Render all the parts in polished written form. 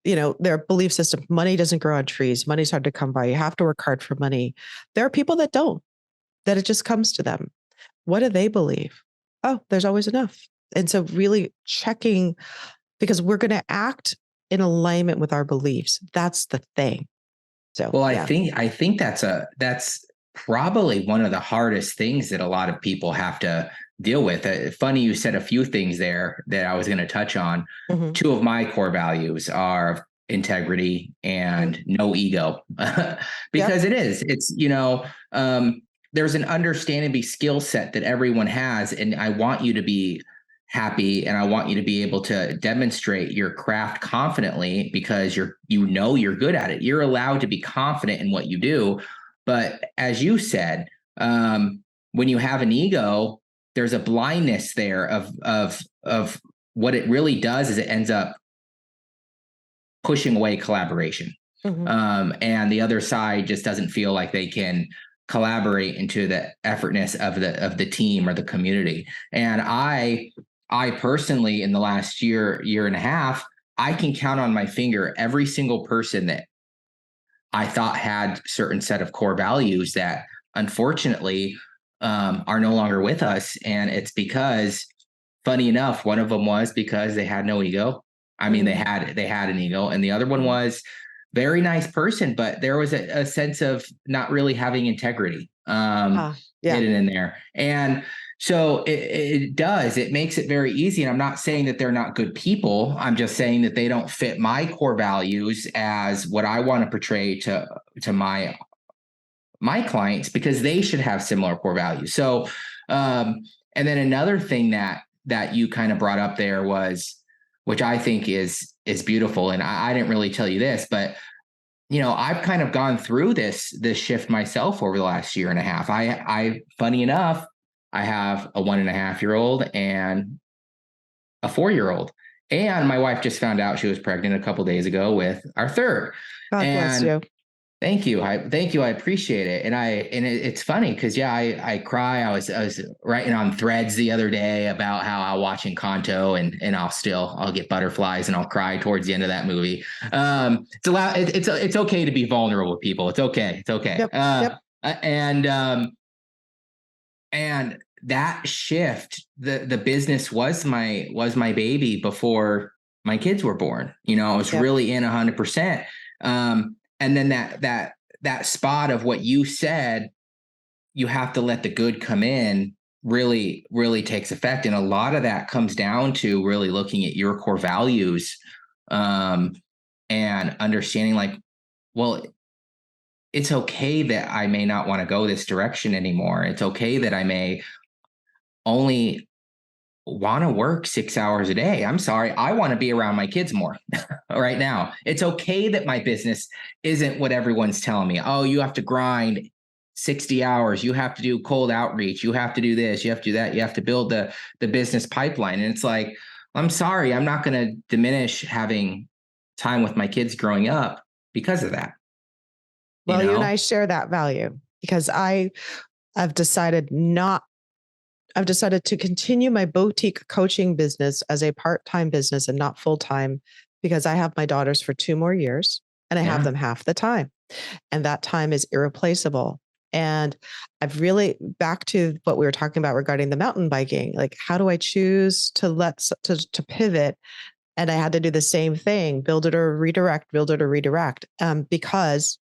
their belief system, money doesn't grow on trees. Money's hard to come by. You have to work hard for money. There are people that don't, that it just comes to them. What do they believe? Oh, there's always enough. And so really checking, because we're going to act in alignment with our beliefs. That's the thing. So, well, I think that's probably one of the hardest things that a lot of people have to deal with. Funny, you said a few things there that I was going to touch on. Mm-hmm. Two of my core values are integrity and no ego, because it's, there's an understanding skill set that everyone has. And I want you to be happy, and I want you to be able to demonstrate your craft confidently, because you're good at it. You're allowed to be confident in what you do. But as you said, when you have an ego, there's a blindness there of what it really does is it ends up pushing away collaboration. Mm-hmm. And the other side just doesn't feel like they can collaborate into the effortness of the team or the community. And I personally, in the last year and a half, I can count on my finger every single person that I thought had certain set of core values that unfortunately are no longer with us. And it's because, funny enough, one of them was because they had no ego. I mean, they had an ego, and the other one was very nice person, but there was a sense of not really having integrity hidden in there. And so it makes it very easy. And I'm not saying that they're not good people. I'm just saying that they don't fit my core values as what I want to portray to my clients, because they should have similar core values. So, and then another thing that you kind of brought up there was, which I think is beautiful. And I didn't really tell you this, but I've kind of gone through this shift myself over the last year and a half. I funny enough, I have a 1.5-year-old and a 4-year-old, and my wife just found out she was pregnant a couple of days ago with our third. God bless you. Thank you. I appreciate it. And it's funny because I cry. I was writing on Threads the other day about how I watch Encanto, and I'll get butterflies and I'll cry towards the end of that movie. It's okay to be vulnerable with people. It's okay. It's okay. Yep. And that shift, the business was my baby before my kids were born. I was really in 100%. And then that spot of what you said, you have to let the good come in, really, really takes effect. And a lot of that comes down to really looking at your core values, and understanding like, well, it's okay that I may not want to go this direction anymore. It's okay that I may only want to work 6 hours a day. I'm sorry. I want to be around my kids more right now. It's okay that my business isn't what everyone's telling me. Oh, you have to grind 60 hours. You have to do cold outreach. You have to do this. You have to do that. You have to build the business pipeline. And it's like, I'm sorry, I'm not going to diminish having time with my kids growing up because of that. Well, you and I share that value, because I've decided to continue my boutique coaching business as a part-time business and not full-time, because I have my daughters for 2 more years and I have them half the time. And that time is irreplaceable. And I've really, back to what we were talking about regarding the mountain biking, like, how do I choose to pivot? And I had to do the same thing, build it or redirect, because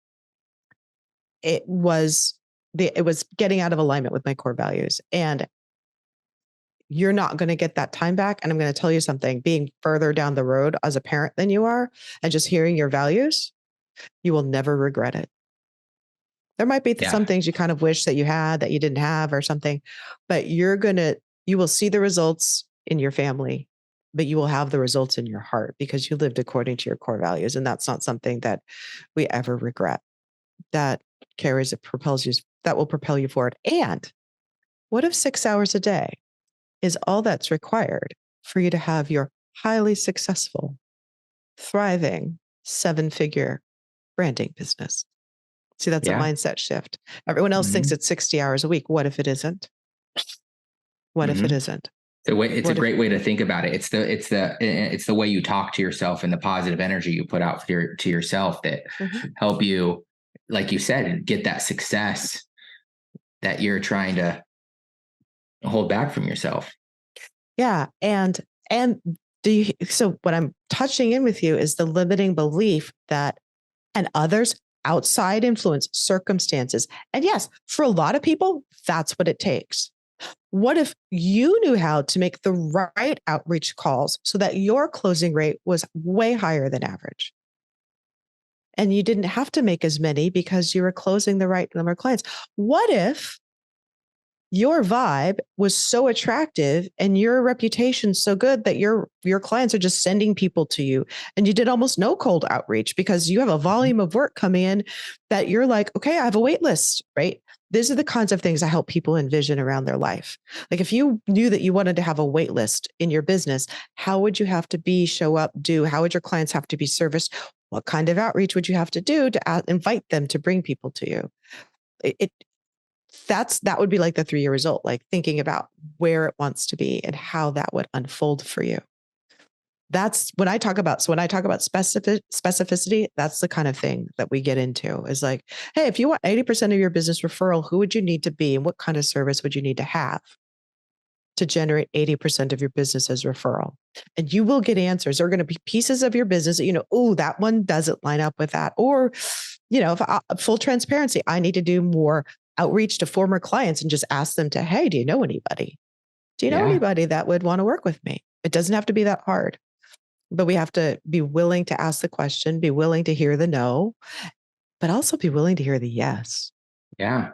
it was getting out of alignment with my core values. And you're not going to get that time back. And I'm going to tell you something, being further down the road as a parent than you are, and just hearing your values, you will never regret it. There might be some things you kind of wish that you had that you didn't have or something, but you will see the results in your family, but you will have the results in your heart because you lived according to your core values. And that's not something that we ever regret. That will propel you forward. And what if 6 hours a day is all that's required for you to have your highly successful, thriving, 7-figure branding business? See, that's a mindset shift. Everyone else thinks it's 60 hours a week. What if it isn't? What if it isn't? It's a great way to think about it. It's the way you talk to yourself and the positive energy you put out to yourself that help you, like you said, get that success that you're trying to hold back from yourself. Yeah. And so what I'm touching in with you is the limiting belief that and others outside influence, circumstances. And yes, for a lot of people, that's what it takes. What if you knew how to make the right outreach calls so that your closing rate was way higher than average? And you didn't have to make as many because you were closing the right number of clients. What if your vibe was so attractive and your reputation so good that your clients are just sending people to you, and you did almost no cold outreach because you have a volume of work coming in that you're like, okay, I have a wait list, right? These are the kinds of things I help people envision around their life. Like if you knew that you wanted to have a wait list in your business, how would you have to be, show up, do? How would your clients have to be serviced? What kind of outreach would you have to do to invite them to bring people to you? It that would be like the 3-year result, like thinking about where it wants to be and how that would unfold for you. That's when I talk about, so when I talk about specificity, that's the kind of thing that we get into is like, hey, if you want 80% of your business referral, who would you need to be and what kind of service would you need to have to generate 80% of your business as referral? And you will get answers. There are going to be pieces of your business that, oh, that one doesn't line up with that. Or, full transparency, I need to do more outreach to former clients and just ask them to, hey, do you know anybody? Do you know anybody that would want to work with me? It doesn't have to be that hard, but we have to be willing to ask the question, be willing to hear the no, but also be willing to hear the yes. Yeah,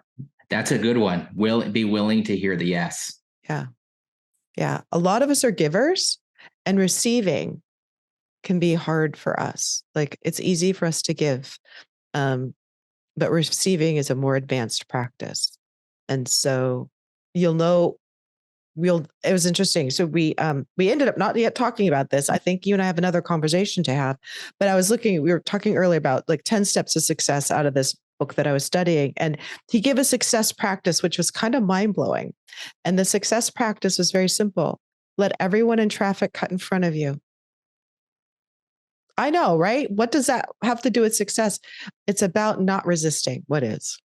that's a good one. Be willing to hear the yes. Yeah. Yeah. A lot of us are givers, and receiving can be hard for us. Like it's easy for us to give. But receiving is a more advanced practice. And so you'll know it was interesting. So we ended up not yet talking about this. I think you and I have another conversation to have, but we were talking earlier about like 10 steps to success out of this book that I was studying. And he gave a success practice, which was kind of mind blowing. And the success practice was very simple. Let everyone in traffic cut in front of you. I know, right? What does that have to do with success? It's about not resisting what is,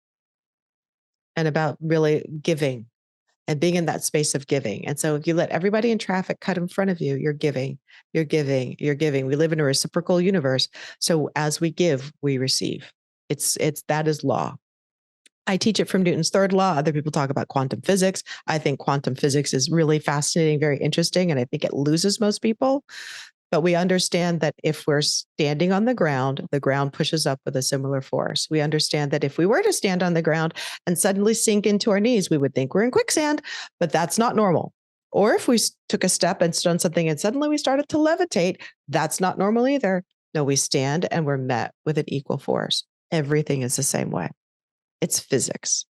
and about really giving and being in that space of giving. And so if you let everybody in traffic cut in front of you, you're giving, you're giving, you're giving. We live in a reciprocal universe. So as we give, we receive. That is law. I teach it from Newton's third law. Other people talk about quantum physics. I think quantum physics is really fascinating, very interesting, and I think it loses most people. But we understand that if we're standing on the ground pushes up with a similar force. We understand that if we were to stand on the ground and suddenly sink into our knees, we would think we're in quicksand, but that's not normal. Or if we took a step and stood on something and suddenly we started to levitate, that's not normal either. No, we stand and we're met with an equal force. Everything is the same way. It's physics.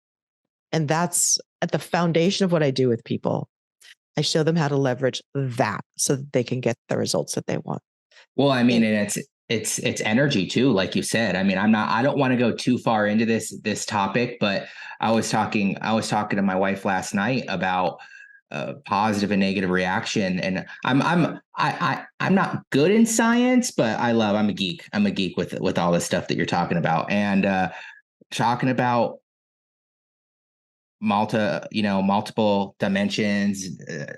And that's at the foundation of what I do with people. I show them how to leverage that so that they can get the results that they want. Well, I mean, and it's energy too, like you said. I mean, I don't want to go too far into this topic, but I was talking to my wife last night about positive and negative reaction, and I'm not good in science, but I'm a geek. I'm a geek with all this stuff that you're talking about, and talking about multiple dimensions,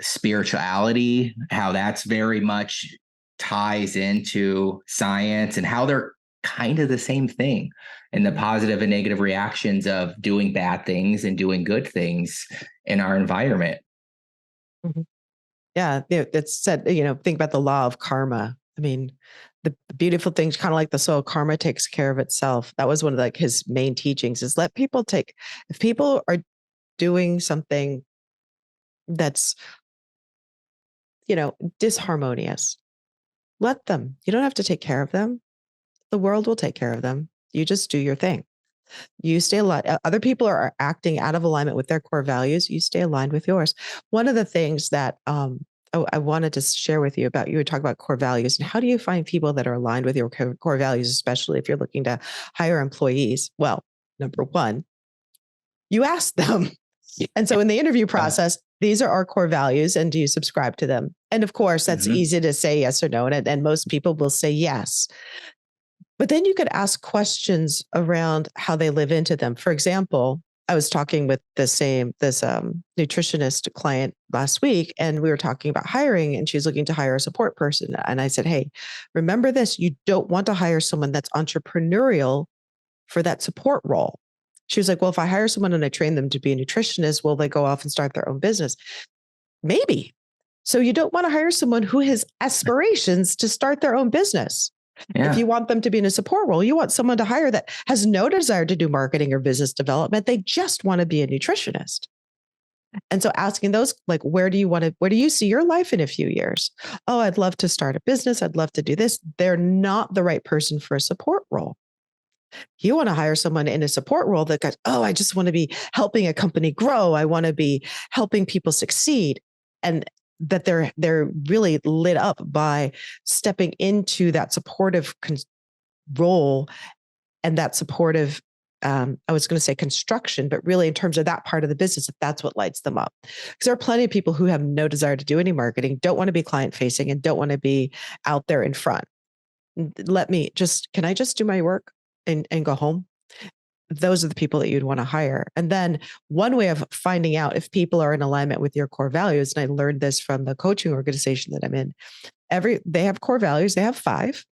spirituality, how that's very much ties into science and how they're kind of the same thing, and the positive and negative reactions of doing bad things and doing good things in our environment. Mm-hmm. Yeah. It's said, think about the law of karma. I mean, the beautiful things, kind of like the soil, karma takes care of itself. That was one of like his main teachings is if people are doing something that's, disharmonious, let them. You don't have to take care of them. The world will take care of them. You just do your thing. You stay aligned. Other people are acting out of alignment with their core values. You stay aligned with yours. One of the things that I wanted to share with you about, you would talk about core values and how do you find people that are aligned with your core values, especially if you're looking to hire employees? Well, number one, you ask them. And so in the interview process, these are our core values. And do you subscribe to them? And of course, that's easy to say yes or no. And most people will say yes. But then you could ask questions around how they live into them. For example, I was talking with this nutritionist client last week, and we were talking about hiring, and she's looking to hire a support person. And I said, hey, remember this, you don't want to hire someone that's entrepreneurial for that support role. She was like, well, if I hire someone and I train them to be a nutritionist, will they go off and start their own business? Maybe. So you don't want to hire someone who has aspirations to start their own business. Yeah. If you want them to be in a support role, you want someone to hire that has no desire to do marketing or business development. They just want to be a nutritionist. And so asking those, like, where do you see your life in a few years? Oh, I'd love to start a business. I'd love to do this. They're not the right person for a support role. You want to hire someone in a support role that goes, oh, I just want to be helping a company grow. I want to be helping people succeed. And that they're really lit up by stepping into that supportive role and that supportive, I was going to say construction, but really in terms of that part of the business, if that's what lights them up. Because there are plenty of people who have no desire to do any marketing, don't want to be client facing, and don't want to be out there in front. Can I just do my work and go home? Those are the people that you'd want to hire. And then one way of finding out if people are in alignment with your core values, and I learned this from the coaching organization that I'm in, they have core values. They have 5,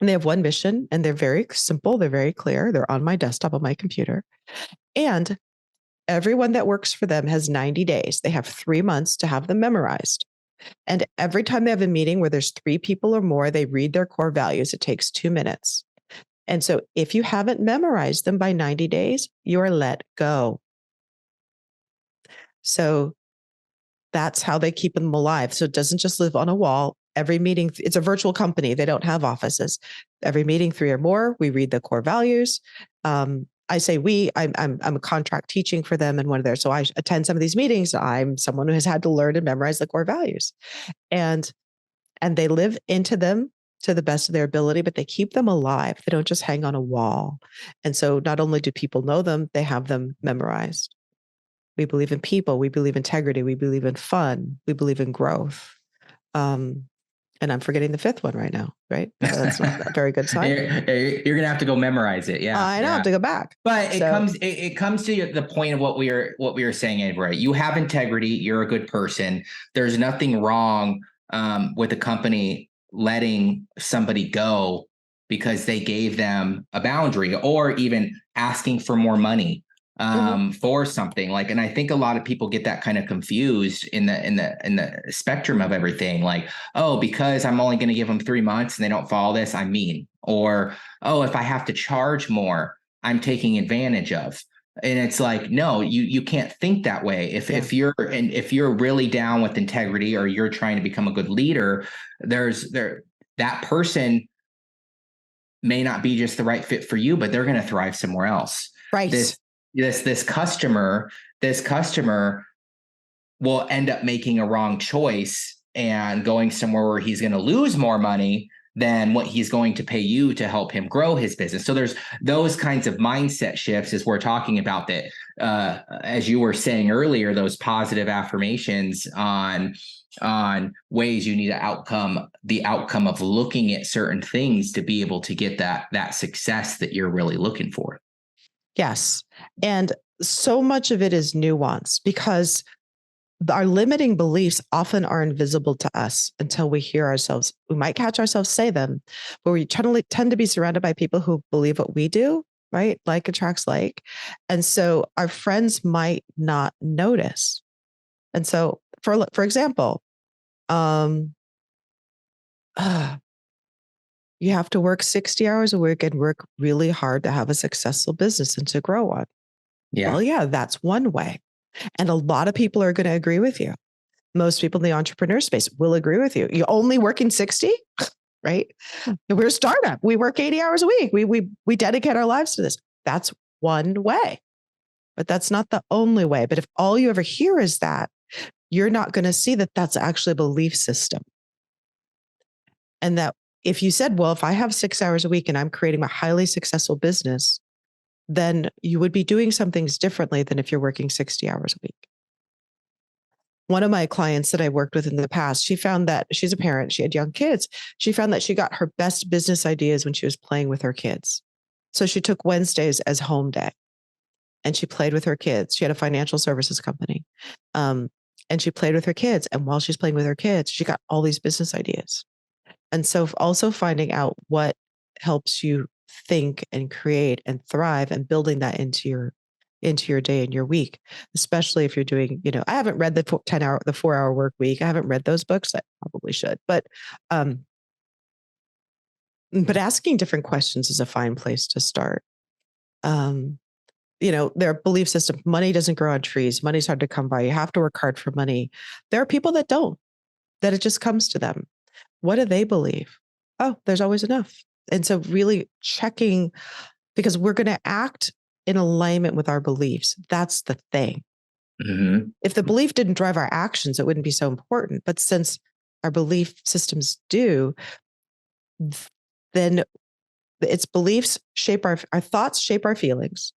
and they have one mission, and they're very simple. They're very clear. They're on my desktop on my computer. And everyone that works for them has 90 days. They have 3 months to have them memorized. And every time they have a meeting where there's 3 people or more, they read their core values. It takes 2 minutes. And so if you haven't memorized them by 90 days, you are let go. So that's how they keep them alive. So it doesn't just live on a wall. Every meeting, it's a virtual company. They don't have offices. Every meeting, 3 or more, we read the core values. I say I'm a contract teaching for them and one of their, so I attend some of these meetings. I'm someone who has had to learn and memorize the core values. And they live into them to the best of their ability, but they keep them alive. They don't just hang on a wall. And so not only do people know them, they have them memorized. We believe in people. We believe in integrity. We believe in fun. We believe in growth. And I'm forgetting the 5th one right now, right? That's not a very good sign. You're going to have to go memorize it. Yeah. I know, I have to go back. But it comes to the point of what we were saying, right? You have integrity. You're a good person. There's nothing wrong with a company letting somebody go because they gave them a boundary, or even asking for more money for something. Like, and I think a lot of people get that kind of confused in the spectrum of everything. Like, oh, because I'm only going to give them 3 months and they don't follow this, I'm mean. Or, oh, if I have to charge more, I'm taking advantage of. And it's like, no, you can't think that way. If you're really down with integrity, or you're trying to become a good leader, that person may not be just the right fit for you, but they're going to thrive somewhere else. Right. This customer will end up making a wrong choice and going somewhere where he's going to lose more money than what he's going to pay you to help him grow his business. So there's those kinds of mindset shifts as we're talking about that, as you were saying earlier, those positive affirmations on ways you need the outcome of looking at certain things to be able to get that success that you're really looking for. Yes. And so much of it is nuance, because our limiting beliefs often are invisible to us until we hear ourselves. We might catch ourselves say them, but we tend to be surrounded by people who believe what we do, right? Like attracts like. And so our friends might not notice. And so for example, you have to work 60 hours a week and work really hard to have a successful business and to grow one. Yeah. Well, yeah, that's one way. And a lot of people are going to agree with you. Most people in the entrepreneur space will agree with you. You're only working 60, right? We're a startup. We work 80 hours a week. We dedicate our lives to this. That's one way, but that's not the only way. But if all you ever hear is that, you're not going to see that that's actually a belief system. And that if you said, well, if I have 6 hours a week and I'm creating a highly successful business, then you would be doing some things differently than if you're working 60 hours a week. One of my clients that I worked with in the past, she found that she's a parent, she had young kids. She found that she got her best business ideas when she was playing with her kids. So she took Wednesdays as home day and she played with her kids. She had a financial services company. And she played with her kids. And while she's playing with her kids, she got all these business ideas. And so also finding out what helps you think and create and thrive and building that into your day and your week, especially if you're doing, I haven't read the 4-hour work week. I haven't read those books. I probably should, but asking different questions is a fine place to start. Their belief system, money doesn't grow on trees. Money's hard to come by. You have to work hard for money. There are people that don't, that it just comes to them. What do they believe? Oh, there's always enough. And so really checking, because we're going to act in alignment with our beliefs. That's the thing. Mm-hmm. If the belief didn't drive our actions, it wouldn't be so important. But since our belief systems do, then its beliefs shape our thoughts, shape our feelings.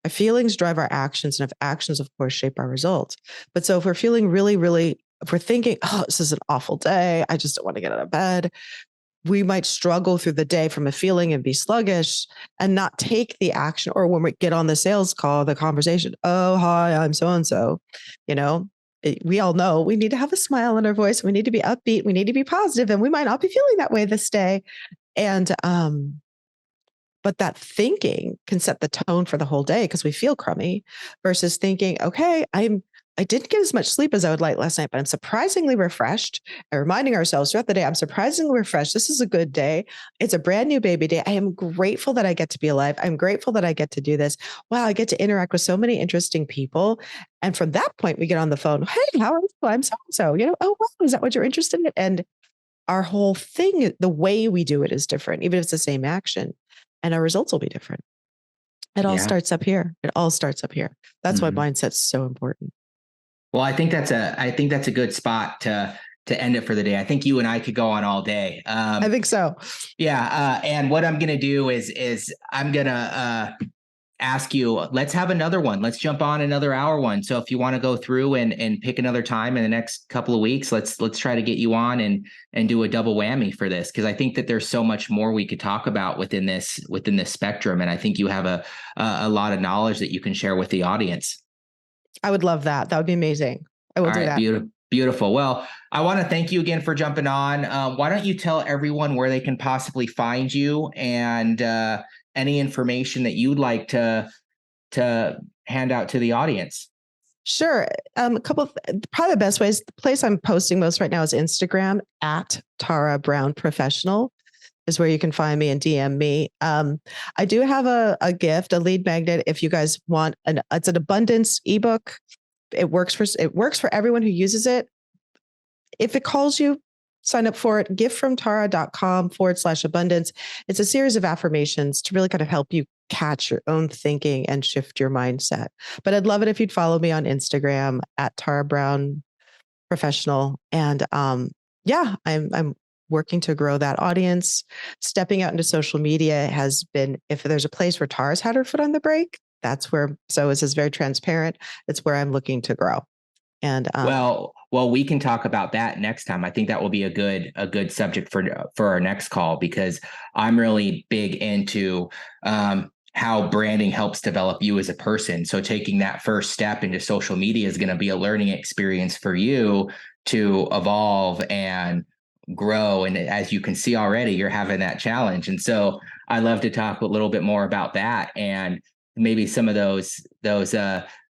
Our feelings drive our actions, and if actions, of course, shape our results. But so if we're feeling if we're thinking, oh, this is an awful day, I just don't want to get out of bed, we might struggle through the day from a feeling and be sluggish and not take the action. Or when we get on the sales call, the conversation, oh, hi, I'm so-and-so, we all know we need to have a smile on our voice. We need to be upbeat. We need to be positive, and we might not be feeling that way this day. And, but that thinking can set the tone for the whole day because we feel crummy, versus thinking, okay, I didn't get as much sleep as I would like last night, but I'm surprisingly refreshed. And reminding ourselves throughout the day, I'm surprisingly refreshed. This is a good day. It's a brand new baby day. I am grateful that I get to be alive. I'm grateful that I get to do this. Wow, I get to interact with so many interesting people. And from that point, we get on the phone. Hey, how are you? I'm so-and-so. Oh, wow, is that what you're interested in? And our whole thing, the way we do it is different, even if it's the same action. And our results will be different. It all starts up here. It all starts up here. That's why mindset's so important. Well, I think that's a good spot to end it for the day. I think you and I could go on all day. I think so. Yeah. And what I'm going to do is I'm going to ask you, let's have another one. Let's jump on another hour one. So if you want to go through and pick another time in the next couple of weeks, let's try to get you on and do a double whammy for this. Cause I think that there's so much more we could talk about within this spectrum. And I think you have a lot of knowledge that you can share with the audience. I would love that. That would be amazing. I will do that. Beautiful. Well, I want to thank you again for jumping on. Why don't you tell everyone where they can possibly find you and any information that you'd like to hand out to the audience? Sure. Probably the best ways. The place I'm posting most right now is Instagram at Tara Brown Professional is where you can find me and DM me. I do have a gift, a lead magnet. If you guys want it's an abundance ebook. It works for everyone who uses it. If it calls you, sign up for it. giftfromtara.com/abundance. It's a series of affirmations to really kind of help you catch your own thinking and shift your mindset. But I'd love it if you'd follow me on Instagram at Tara Brown Professional. And I'm working to grow that audience. Stepping out into social media has been, if there's a place where Tara's had her foot on the brake, that's where, so this is very transparent. It's where I'm looking to grow. And well, we can talk about that next time. I think that will be a good subject for our next call, because I'm really big into how branding helps develop you as a person. So taking that first step into social media is going to be a learning experience for you to evolve and grow. And as you can see already, you're having that challenge. And so I love to talk a little bit more about that and maybe some of those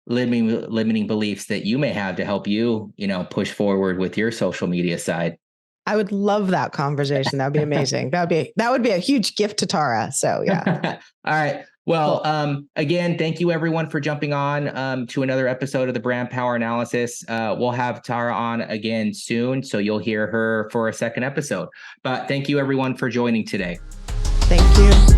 limiting beliefs that you may have to help you, push forward with your social media side. I would love that conversation. That would be amazing. That would be a huge gift to Tara. So yeah. All right. Well, cool. Again, thank you everyone for jumping on to another episode of the Brand Power Analysis. We'll have Tara on again soon, so you'll hear her for a second episode. But thank you everyone for joining today. Thank you.